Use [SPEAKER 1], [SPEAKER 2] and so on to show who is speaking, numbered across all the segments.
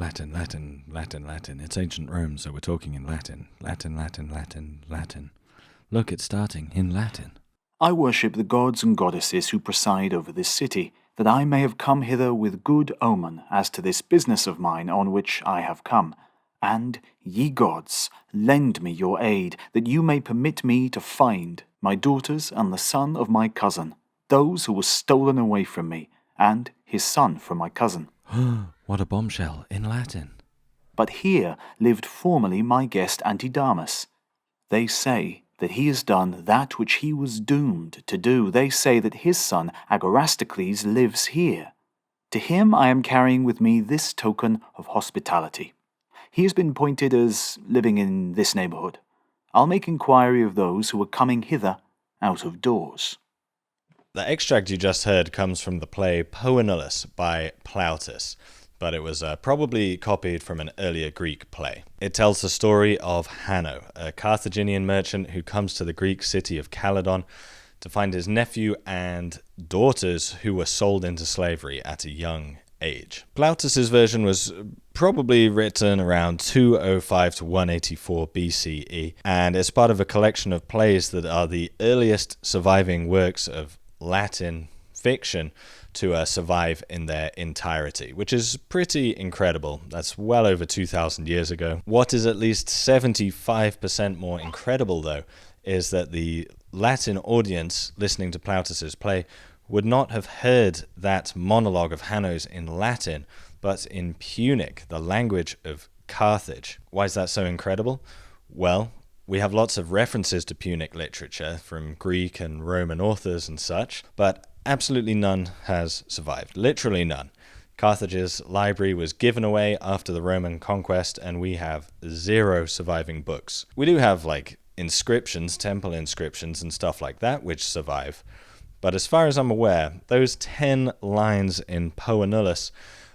[SPEAKER 1] Latin, Latin, Latin, Latin. It's ancient Rome, so we're talking in Latin. Latin, Latin, Latin, Latin. Look, it's starting in Latin.
[SPEAKER 2] I worship the gods and goddesses who preside over this city, that I may have come hither with good omen as to this business of mine on which I have come. And, ye gods, lend me your aid, that you may permit me to find my daughters and the son of my cousin, those who were stolen away from me, and his son from my cousin.
[SPEAKER 1] What a bombshell, in Latin.
[SPEAKER 2] But here lived formerly my guest Antidamus. They say that he has done that which he was doomed to do. They say that his son Agorastocles lives here. To him I am carrying with me this token of hospitality. He has been pointed as living in this neighborhood. I'll make inquiry of those who are coming hither out of doors.
[SPEAKER 3] The extract you just heard comes from the play Poenulus by Plautus, but it was probably copied from an earlier Greek play. It tells the story of Hanno, a Carthaginian merchant who comes to the Greek city of Calydon to find his nephew and daughters who were sold into slavery at a young age. Plautus's version was probably written around 205 to 184 BCE, and it's part of a collection of plays that are the earliest surviving works of Latin fiction to survive in their entirety, which is pretty incredible. That's well over 2,000 years ago. What is at least 75% more incredible, though, is that the Latin audience listening to Plautus's play would not have heard that monologue of Hanno's in Latin, but in Punic, the language of Carthage. Why is that so incredible? Well, we have lots of references to Punic literature from Greek and Roman authors and such, but absolutely none has survived. Literally none. Carthage's library was given away after the Roman conquest, and we have 0 surviving books. We do have, inscriptions, temple inscriptions and stuff like that, which survive. But as far as I'm aware, those 10 lines in Poenulus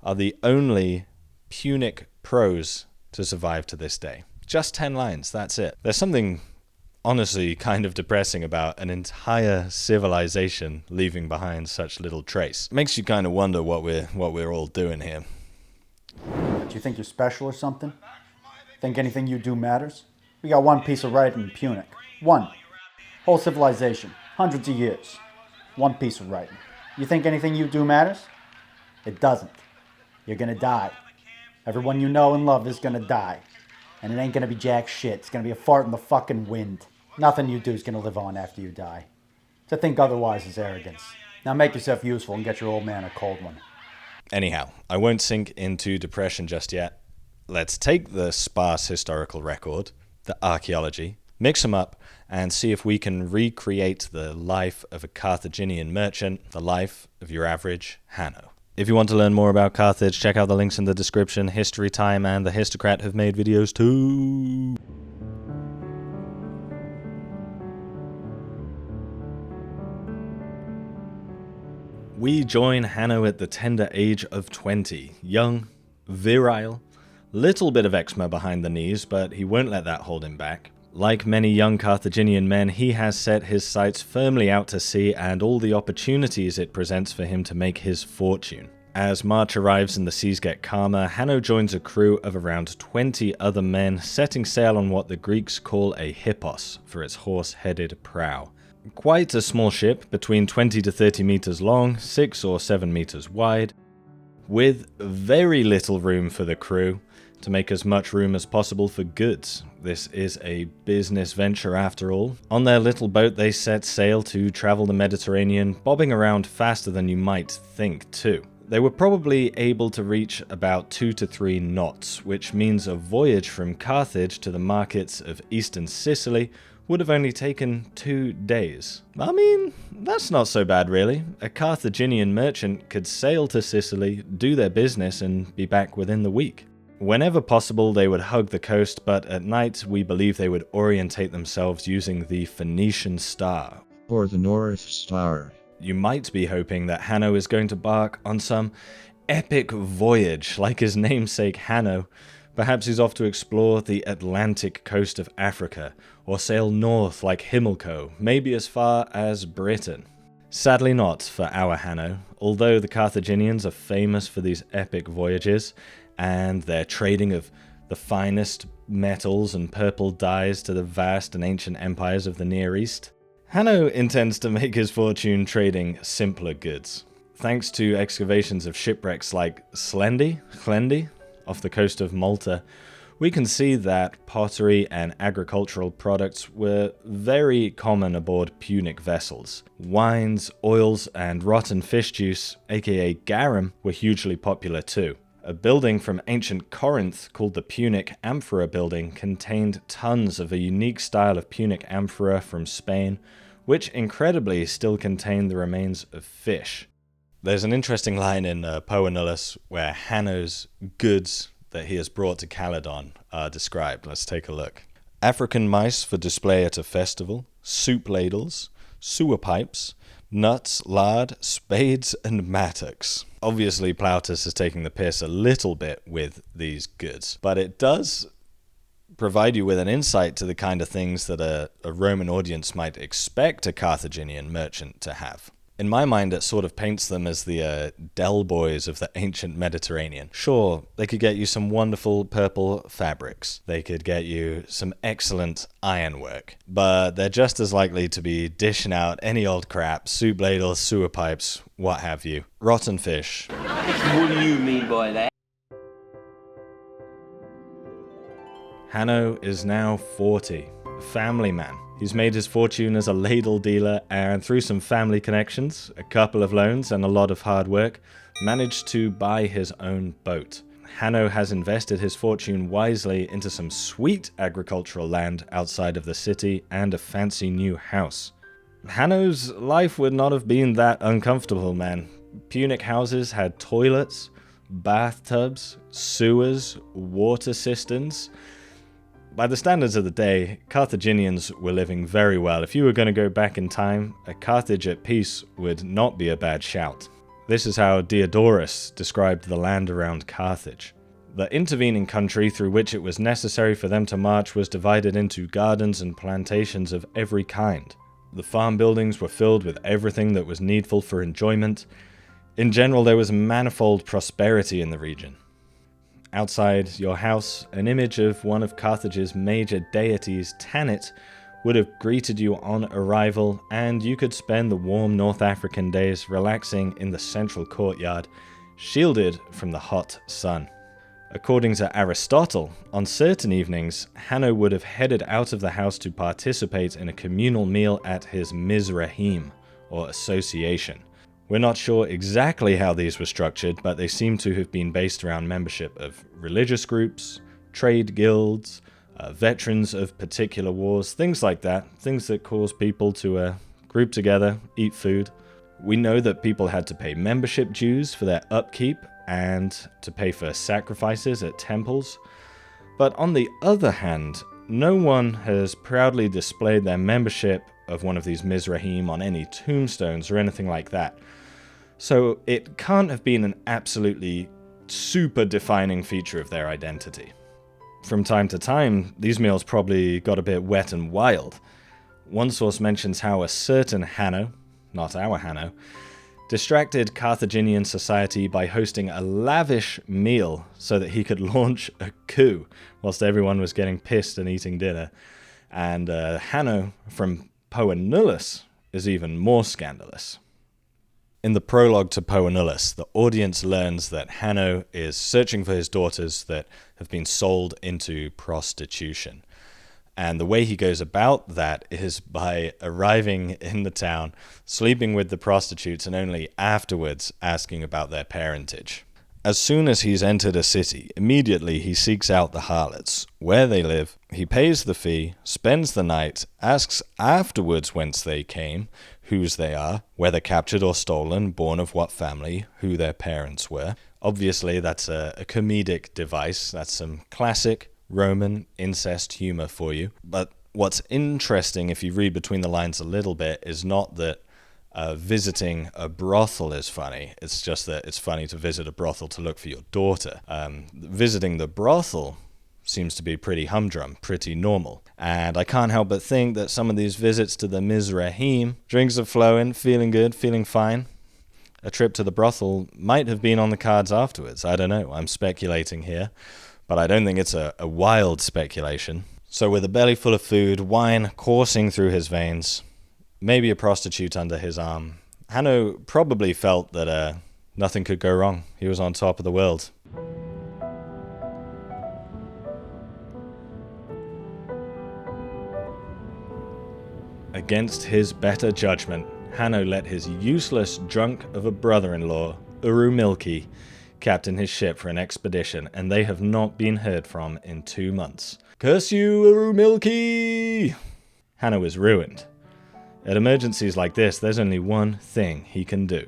[SPEAKER 3] are the only Punic prose to survive to this day. Just 10 lines, that's it. There's something honestly kind of depressing about an entire civilization leaving behind such little trace. Makes you kind of wonder what we're all doing here.
[SPEAKER 4] Do you think you're special or something? Think anything you do matters? We got one piece of writing in Punic. One. Whole civilization. Hundreds of years. One piece of writing. You think anything you do matters? It doesn't. You're gonna die. Everyone you know and love is gonna die. And it ain't gonna be jack shit. It's gonna be a fart in the fucking wind. Nothing you do is gonna live on after you die. To think otherwise is arrogance. Now make yourself useful and get your old man a cold one.
[SPEAKER 3] Anyhow, I won't sink into depression just yet. Let's take the sparse historical record, the archaeology, mix them up, and see if we can recreate the life of a Carthaginian merchant, the life of your average Hanno. If you want to learn more about Carthage, check out the links in the description. History Time and The Histocrat have made videos too. We join Hanno at the tender age of 20. Young, virile, little bit of eczema behind the knees, but he won't let that hold him back. Like many young Carthaginian men, he has set his sights firmly out to sea and all the opportunities it presents for him to make his fortune. As March arrives and the seas get calmer, Hanno joins a crew of around 20 other men, setting sail on what the Greeks call a hippos for its horse-headed prow. Quite a small ship, between 20 to 30 meters long, 6 or 7 meters wide, with very little room for the crew to make as much room as possible for goods. This is a business venture after all. On their little boat they set sail to travel the Mediterranean, bobbing around faster than you might think too. They were probably able to reach about 2 to 3 knots, which means a voyage from Carthage to the markets of eastern Sicily would have only taken 2 days. I mean, that's not so bad really. A Carthaginian merchant could sail to Sicily, do their business, and be back within the week. Whenever possible, they would hug the coast, but at night we believe they would orientate themselves using the Phoenician star.
[SPEAKER 5] Or the North Star.
[SPEAKER 3] You might be hoping that Hanno is going to embark on some epic voyage like his namesake Hanno. Perhaps he's off to explore the Atlantic coast of Africa, or sail north like Himilco, maybe as far as Britain. Sadly not for our Hanno. Although the Carthaginians are famous for these epic voyages, and their trading of the finest metals and purple dyes to the vast and ancient empires of the Near East. Hanno intends to make his fortune trading simpler goods. Thanks to excavations of shipwrecks like Schlendi, off the coast of Malta, we can see that pottery and agricultural products were very common aboard Punic vessels. Wines, oils, and rotten fish juice, aka garum, were hugely popular too. A building from ancient Corinth called the Punic Amphora Building contained tons of a unique style of Punic amphora from Spain, which incredibly still contained the remains of fish. There's an interesting line in Poe Annulus where Hanno's goods that he has brought to Caledon are described. Let's take a look. African mice for display at a festival, soup ladles, sewer pipes, nuts, lard, spades, and mattocks. Obviously, Plautus is taking the piss a little bit with these goods, but it does provide you with an insight to the kind of things that a Roman audience might expect a Carthaginian merchant to have. In my mind, it sort of paints them as the Del Boys of the ancient Mediterranean. Sure, they could get you some wonderful purple fabrics. They could get you some excellent ironwork. But they're just as likely to be dishing out any old crap, soup ladles, sewer pipes, what have you. Rotten fish.
[SPEAKER 6] What do you mean by that?
[SPEAKER 3] Hanno is now 40, a family man. He's made his fortune as a ladle dealer and through some family connections, a couple of loans and a lot of hard work, managed to buy his own boat. Hanno has invested his fortune wisely into some sweet agricultural land outside of the city and a fancy new house. Hanno's life would not have been that uncomfortable, man. Punic houses had toilets, bathtubs, sewers, water cisterns. By the standards of the day, Carthaginians were living very well. If you were going to go back in time, a Carthage at peace would not be a bad shout. This is how Diodorus described the land around Carthage. The intervening country through which it was necessary for them to march was divided into gardens and plantations of every kind. The farm buildings were filled with everything that was needful for enjoyment. In general, there was manifold prosperity in the region. Outside your house, an image of one of Carthage's major deities, Tanit, would have greeted you on arrival, and you could spend the warm North African days relaxing in the central courtyard, shielded from the hot sun. According to Aristotle, on certain evenings, Hanno would have headed out of the house to participate in a communal meal at his Mizrahim, or association. We're not sure exactly how these were structured, but they seem to have been based around membership of religious groups, trade guilds, veterans of particular wars, things like that, things that cause people to group together, eat food. We know that people had to pay membership dues for their upkeep and to pay for sacrifices at temples. But on the other hand, no one has proudly displayed their membership of one of these Mizrahim on any tombstones or anything like that. So it can't have been an absolutely super defining feature of their identity. From time to time, these meals probably got a bit wet and wild. One source mentions how a certain Hanno, not our Hanno, distracted Carthaginian society by hosting a lavish meal so that he could launch a coup whilst everyone was getting pissed and eating dinner. And Hanno from Poe Annulus is even more scandalous. In the prologue to Poe Annulus, the audience learns that Hanno is searching for his daughters that have been sold into prostitution. And the way he goes about that is by arriving in the town, sleeping with the prostitutes, and only afterwards asking about their parentage. As soon as he's entered a city, immediately he seeks out the harlots, where they live, he pays the fee, spends the night, asks afterwards whence they came, whose they are, whether captured or stolen, born of what family, who their parents were. Obviously, that's a comedic device. That's some classic Roman incest humor for you. But what's interesting, if you read between the lines a little bit, is not that visiting a brothel is funny. It's just that it's funny to visit a brothel to look for your daughter. Visiting the brothel seems to be pretty humdrum, pretty normal. And I can't help but think that some of these visits to the Mizrahim, drinks are flowing, feeling good, feeling fine. a trip to the brothel might have been on the cards afterwards. I don't know, I'm speculating here, but I don't think it's a wild speculation. So with a belly full of food, wine coursing through his veins, maybe a prostitute under his arm, Hanno probably felt that nothing could go wrong. He was on top of the world. Against his better judgment, Hanno let his useless drunk of a brother-in-law, Urumilki, captain his ship for an expedition, and they have not been heard from in 2 months. Curse you, Urumilki! Hanno is ruined. At emergencies like this, there's only one thing he can do.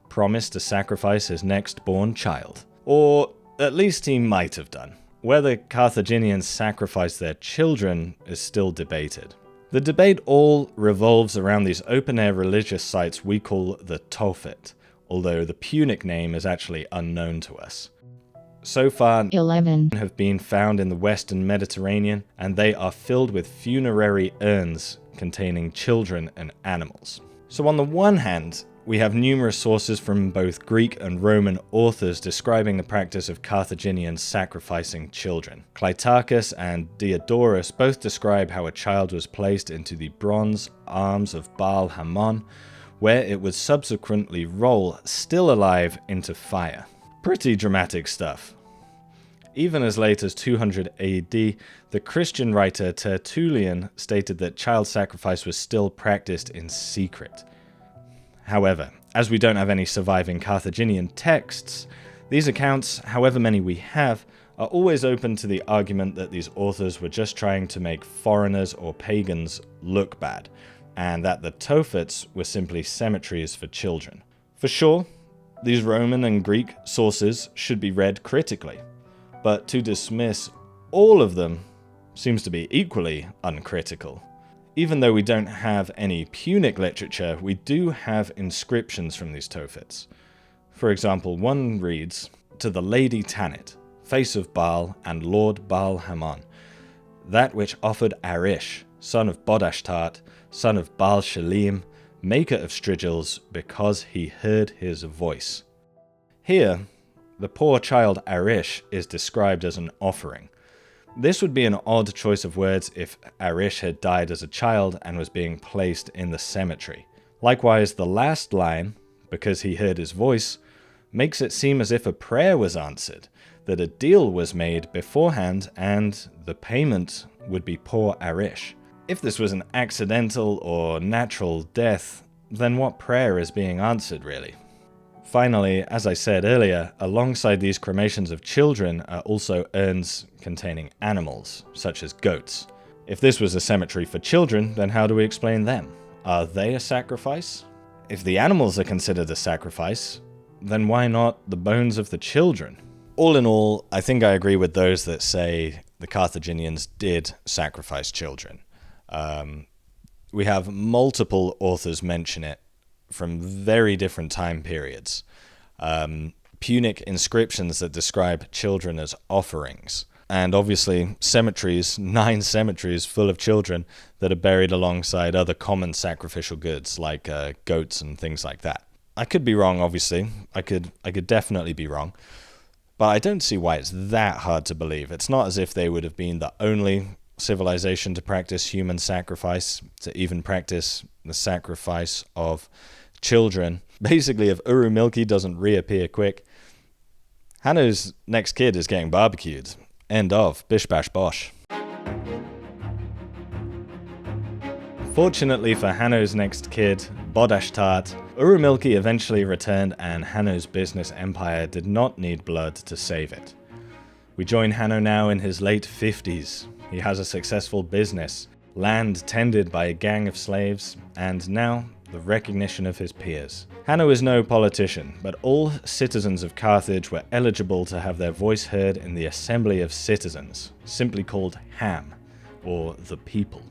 [SPEAKER 3] Promise to sacrifice his next-born child. Or at least he might have done. Whether Carthaginians sacrificed their children is still debated. The debate all revolves around these open-air religious sites we call the Tophet, although the Punic name is actually unknown to us. So far,
[SPEAKER 7] 11
[SPEAKER 3] have been found in the Western Mediterranean, and they are filled with funerary urns containing children and animals. So on the one hand, we have numerous sources from both Greek and Roman authors describing the practice of Carthaginians sacrificing children. Clitarchus and Diodorus both describe how a child was placed into the bronze arms of Baal Hamon, where it would subsequently roll, still alive, into fire. Pretty dramatic stuff. Even as late as 200 AD, the Christian writer Tertullian stated that child sacrifice was still practiced in secret. However, as we don't have any surviving Carthaginian texts, these accounts, however many we have, are always open to the argument that these authors were just trying to make foreigners or pagans look bad, and that the Tophets were simply cemeteries for children. For sure, these Roman and Greek sources should be read critically, but to dismiss all of them seems to be equally uncritical. Even though we don't have any Punic literature, we do have inscriptions from these Tophets. For example, one reads, "To the Lady Tanit, face of Baal and Lord Baal Hamon, that which offered Arish, son of Bodashtart, son of Baal Shalim, maker of Strigils, because he heard his voice." Here, the poor child Arish is described as an offering. This would be an odd choice of words if Arish had died as a child and was being placed in the cemetery. Likewise, the last line, "because he heard his voice," makes it seem as if a prayer was answered, that a deal was made beforehand, and the payment would be poor Arish. If this was an accidental or natural death, then what prayer is being answered, really? Finally, as I said earlier, alongside these cremations of children are also urns containing animals, such as goats. If this was a cemetery for children, then how do we explain them? Are they a sacrifice? If the animals are considered a sacrifice, then why not the bones of the children? All in all, I think I agree with those that say the Carthaginians did sacrifice children. We have multiple authors mention it from very different time periods. Punic inscriptions that describe children as offerings. And obviously cemeteries, 9 cemeteries full of children that are buried alongside other common sacrificial goods like goats and things like that. I could be wrong, obviously. I could definitely be wrong. But I don't see why it's that hard to believe. It's not as if they would have been the only civilization to practice human sacrifice, to even practice the sacrifice of children. Basically, if Urumilki doesn't reappear quick, Hanno's next kid is getting barbecued. End of. Bish bash bosh. Fortunately for Hanno's next kid, Bodashtart, Urumilki eventually returned, and Hanno's business empire did not need blood to save it. We join Hanno now in his late 50s. He has a successful business, land tended by a gang of slaves, and now the recognition of his peers. Hanno is no politician, but all citizens of Carthage were eligible to have their voice heard in the Assembly of Citizens, simply called HAM, or the People.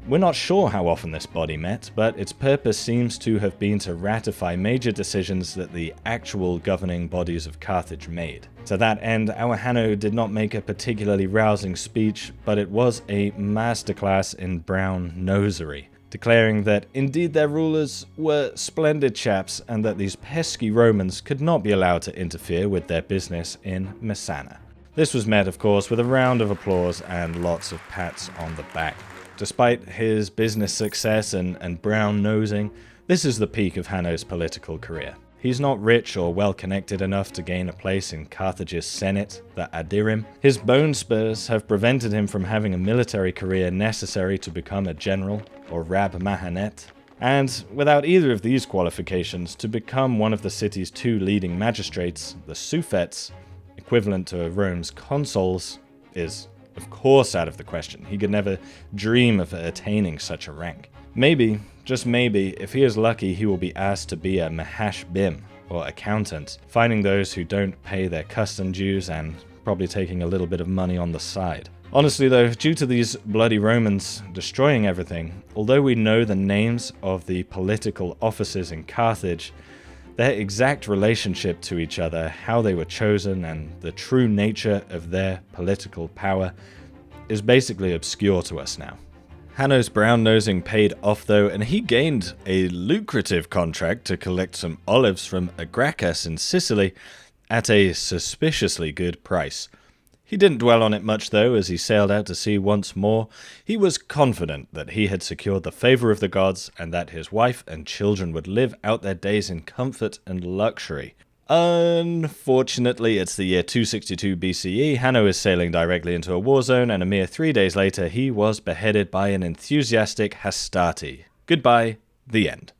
[SPEAKER 3] We're not sure how often this body met, but its purpose seems to have been to ratify major decisions that the actual governing bodies of Carthage made. To that end, our Hanno did not make a particularly rousing speech, but it was a masterclass in brown nosery. declaring that indeed their rulers were splendid chaps and that these pesky Romans could not be allowed to interfere with their business in Messana. This was met, of course, with a round of applause and lots of pats on the back. Despite his business success and brown-nosing, this is the peak of Hanno's political career. He's not rich or well-connected enough to gain a place in Carthage's Senate, the Aedirim. His bone spurs have prevented him from having a military career necessary to become a general or Rab Mahanet. And without either of these qualifications, to become one of the city's two leading magistrates, the Suffets, equivalent to Rome's consuls, is of course out of the question. He could never dream of attaining such a rank. Maybe, just maybe, if he is lucky, he will be asked to be a Mahash Bim, or accountant, finding those who don't pay their custom dues and probably taking a little bit of money on the side. Honestly though, due to these bloody Romans destroying everything, although we know the names of the political officers in Carthage, their exact relationship to each other, how they were chosen, and the true nature of their political power is basically obscure to us now. Hanno's brown-nosing paid off though, and he gained a lucrative contract to collect some olives from Agracchus in Sicily at a suspiciously good price. He didn't dwell on it much though, as he sailed out to sea once more. He was confident that he had secured the favor of the gods and that his wife and children would live out their days in comfort and luxury. Unfortunately, it's the year 262 BCE, Hanno is sailing directly into a war zone, and a mere 3 days later he was beheaded by an enthusiastic Hastati. Goodbye, the end.